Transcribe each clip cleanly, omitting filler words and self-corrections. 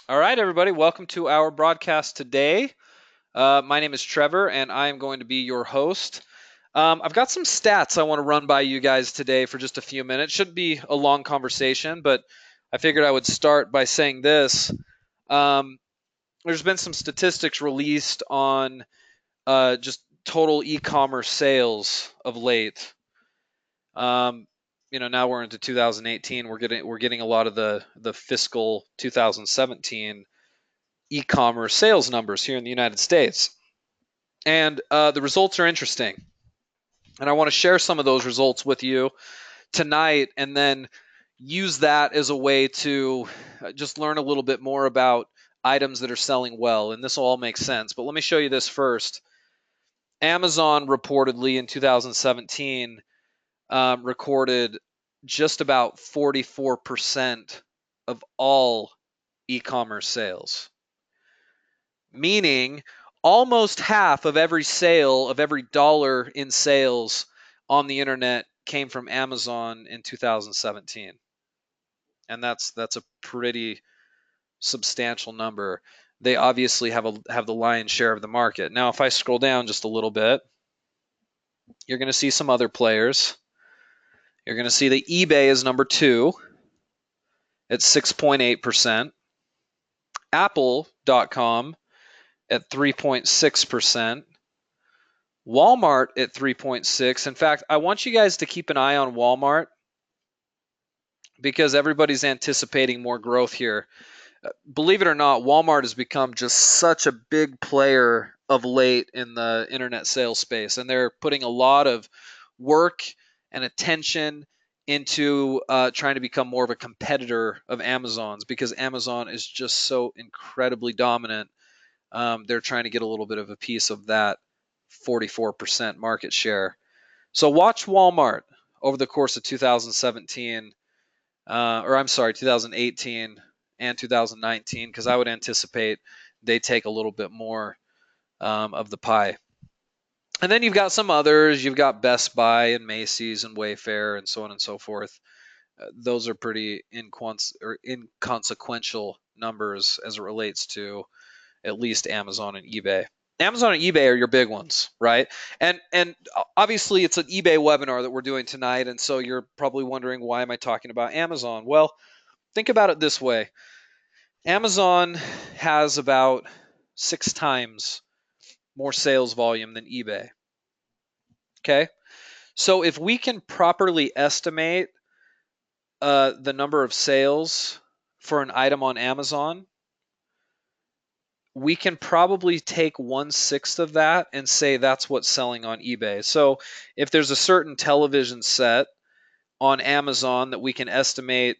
All right, everybody, welcome to our broadcast today. My name is Trevor, and I am going to be your host. I've got some stats I want to run by you guys today for just a few minutes. Shouldn't be a long conversation, but I figured I would start by saying this. Um, there's been some statistics released on just total e-commerce sales of late. Um, now we're into 2018. We're getting a lot of the fiscal 2017 e-commerce sales numbers here in the United States. And the results are interesting. And I want to share some of those results with you tonight and then use that as a way to just learn a little bit more about items that are selling well. And this will all make sense. But let me show you this first. Amazon reportedly in 2017 recorded just about 44% of all e-commerce sales, meaning almost half of every sale of every dollar in sales on the internet came from Amazon in 2017. And that's a pretty substantial number. They obviously have the lion's share of the market. Now if I scroll down just a little bit, you're going to see some other players. You're going to see that eBay is number 2 at 6.8%, apple.com at 3.6%, Walmart at 3.6. In fact, I want you guys to keep an eye on Walmart because everybody's anticipating more growth here. Believe it or not, Walmart has become just such a big player of late in the internet sales space, and they're putting a lot of work and attention into trying to become more of a competitor of Amazon's because Amazon is just so incredibly dominant. They're trying to get a little bit of a piece of that 44% market share. So watch Walmart over the course of 2017, or I'm sorry, 2018 and 2019, because I would anticipate they take a little bit more of the pie. And then you've got some others. You've got Best Buy and Macy's and Wayfair and so on and so forth. Those are pretty inconsequential numbers as it relates to at least Amazon and eBay. Amazon and eBay are your big ones, right? And obviously it's an eBay webinar that we're doing tonight, and so you're probably wondering why am I talking about Amazon? Well, think about it this way. Amazon has about 6 times more sales volume than eBay. Okay? So if we can properly estimate the number of sales for an item on Amazon, we can probably take 1/6 of that and say that's what's selling on eBay. So if there's a certain television set on Amazon that we can estimate,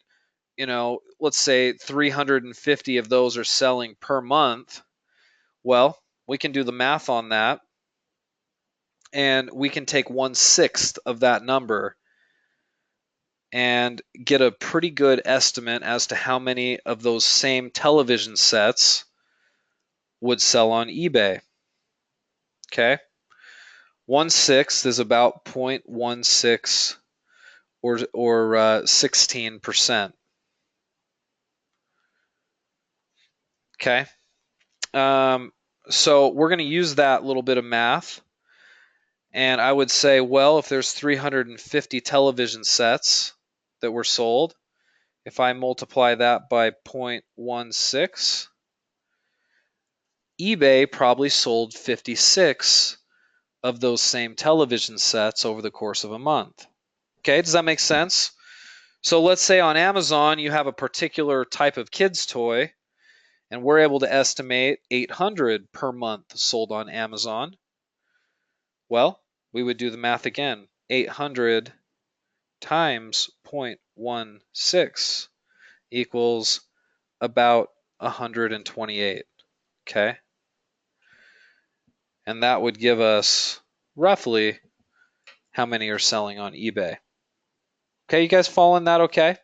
let's say 350 of those are selling per month, well, we can do the math on that and we can take 1/6 of that number and get a pretty good estimate as to how many of those same television sets would sell on eBay. Okay? 1/6 is about 0.16 or 16%. Okay? So we're going to use that little bit of math. And I would say, well, if there's 350 television sets that were sold, if I multiply that by 0.16, eBay probably sold 56 of those same television sets over the course of a month. Okay, does that make sense? So let's say on Amazon you have a particular type of kids toy and we're able to estimate 800 per month sold on Amazon. Well, we would do the math again. 800 times 0.16 equals about 128. Okay? And that would give us roughly how many are selling on eBay. Okay, you guys following that okay?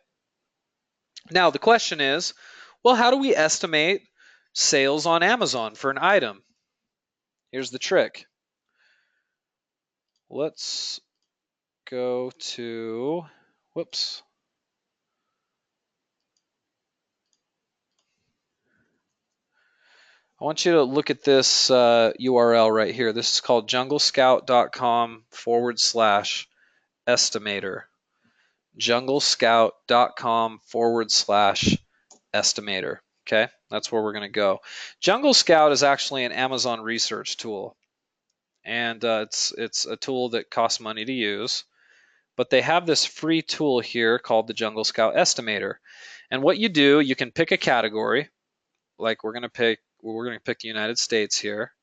Now, the question is, well, how do we estimate sales on Amazon for an item? Here's the trick. Let's go to, whoops. I want you to look at this URL right here. This is called junglescout.com/estimator. junglescout.com/estimator. Okay, that's where we're going to go. JungleScout is actually an Amazon research tool, and it's a tool that costs money to use. But they have this free tool here called the JungleScout Estimator. And what you do, you can pick a category, like we're going to pick the United States here.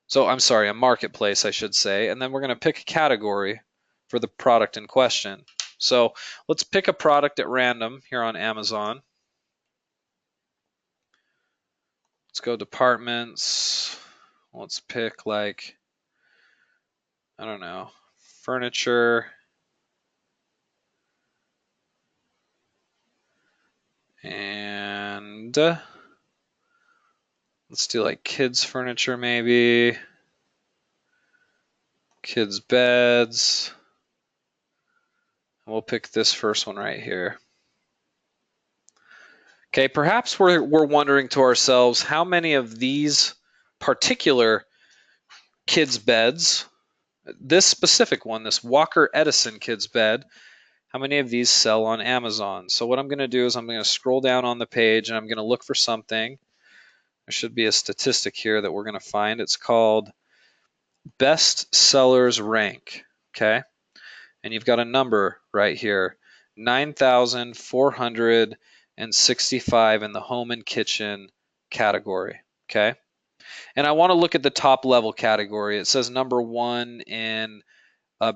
So I'm sorry, a marketplace, I should say, and then we're going to pick a category for the product in question. So let's pick a product at random here on Amazon. Let's go departments. Let's pick, like, I don't know, furniture. And let's do like kids furniture maybe. Kids beds. We'll pick this first one right here. Okay, perhaps we're wondering to ourselves, how many of these particular kids beds, this specific one, this Walker Edison kids bed, how many of these sell on Amazon? So what I'm going to do is I'm going to scroll down on the page and I'm going to look for something. There should be a statistic here that we're going to find. It's called best sellers rank. Okay, and you've got a number right here, 9,465 in the home and kitchen category. Okay, and I want to look at the top level category. It says number 1 in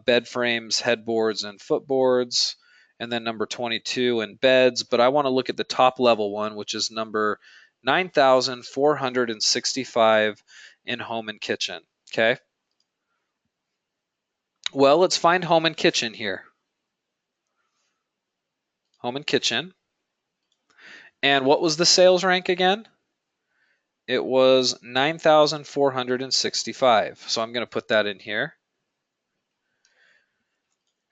bed frames, headboards, and footboards, and then number 22 in beds. But I want to look at the top level one, which is number 9,465 in home and kitchen. Okay. Well, let's find home and kitchen here. Home and kitchen. And what was the sales rank again? It was 9,465. So I'm going to put that in here.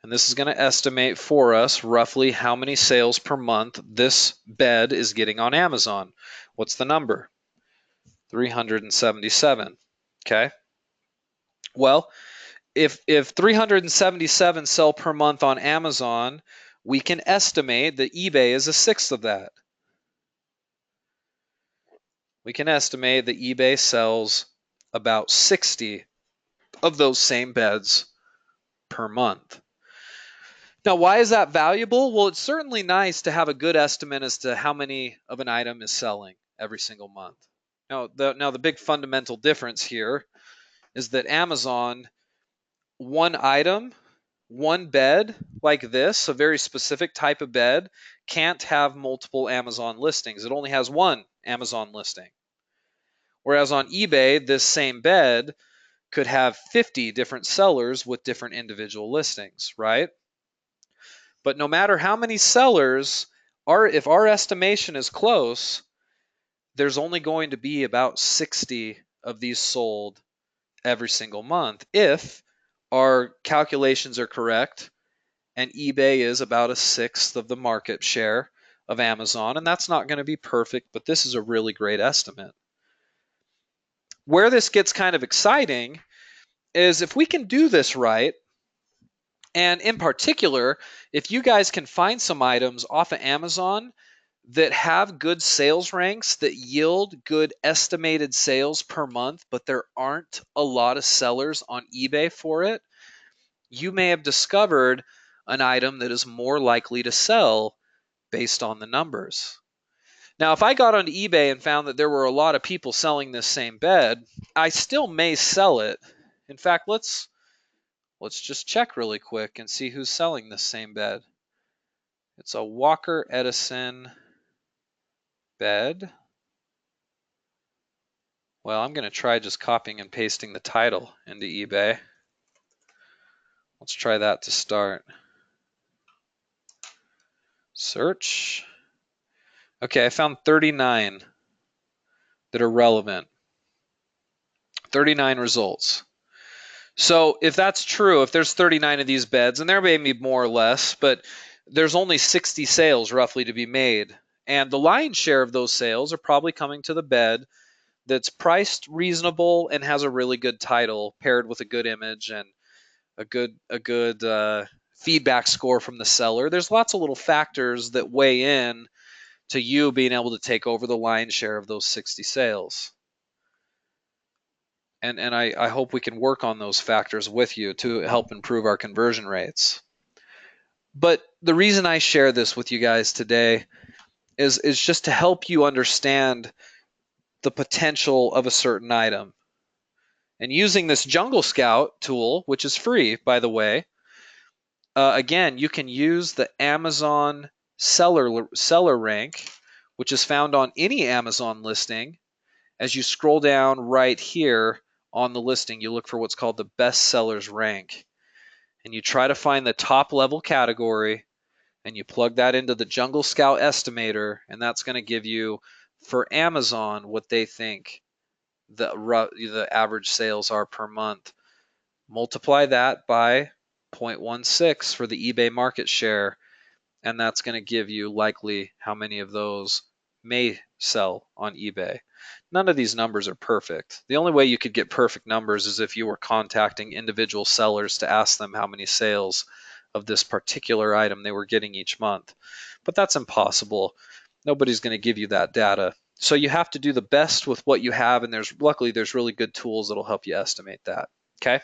And this is going to estimate for us roughly how many sales per month this bed is getting on Amazon. What's the number? 377. Okay. Well, if 377 sell per month on Amazon, we can estimate that eBay is a sixth of that. We can estimate that eBay sells about 60 of those same beds per month. Now, why is that valuable? Well, it's certainly nice to have a good estimate as to how many of an item is selling every single month. Now, the big fundamental difference here is that Amazon, one item, one bed like this, a very specific type of bed, can't have multiple Amazon listings. It only has one Amazon listing. Whereas on eBay, this same bed could have 50 different sellers with different individual listings, right? But no matter how many sellers, if our estimation is close, there's only going to be about 60 of these sold every single month if our calculations are correct and eBay is about a sixth of the market share of Amazon. And that's not going to be perfect, but this is a really great estimate. Where this gets kind of exciting is if we can do this right, and in particular, if you guys can find some items off of Amazon that have good sales ranks, that yield good estimated sales per month, but there aren't a lot of sellers on eBay for it, you may have discovered an item that is more likely to sell based on the numbers. Now, if I got onto eBay and found that there were a lot of people selling this same bed, I still may sell it. In fact, let's just check really quick and see who's selling this same bed. It's a Walker Edison bed. Well, I'm going to try just copying and pasting the title into eBay. Let's try that to start. Search. Okay, I found 39 that are relevant. 39 results. So if that's true, if there's 39 of these beds, and there may be more or less, but there's only 60 sales roughly to be made. And the lion's share of those sales are probably coming to the bed that's priced reasonable and has a really good title paired with a good image and a good feedback score from the seller. There's lots of little factors that weigh in to you being able to take over the lion's share of those 60 sales. And I hope we can work on those factors with you to help improve our conversion rates. But the reason I share this with you guys today is just to help you understand the potential of a certain item. And using this JungleScout tool, which is free, by the way, again, you can use the Amazon seller rank, which is found on any Amazon listing. As you scroll down right here on the listing, you look for what's called the best sellers rank. And you try to find the top level category, and you plug that into the JungleScout Estimator, and that's going to give you, for Amazon, what they think the average sales are per month. Multiply that by 0.16 for the eBay market share, and that's going to give you likely how many of those may sell on eBay. None of these numbers are perfect. The only way you could get perfect numbers is if you were contacting individual sellers to ask them how many sales of this particular item they were getting each month. But that's impossible. Nobody's going to give you that data. So you have to do the best with what you have, and luckily there's really good tools that'll help you estimate that. Okay?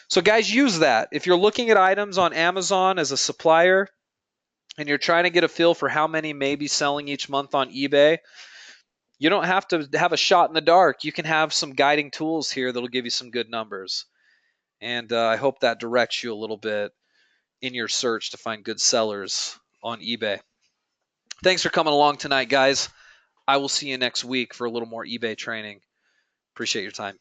So guys, use that. If you're looking at items on Amazon as a supplier and you're trying to get a feel for how many may be selling each month on eBay, you don't have to have a shot in the dark. You can have some guiding tools here that'll give you some good numbers. And I hope that directs you a little bit in your search to find good sellers on eBay. Thanks for coming along tonight, guys. I will see you next week for a little more eBay training. Appreciate your time.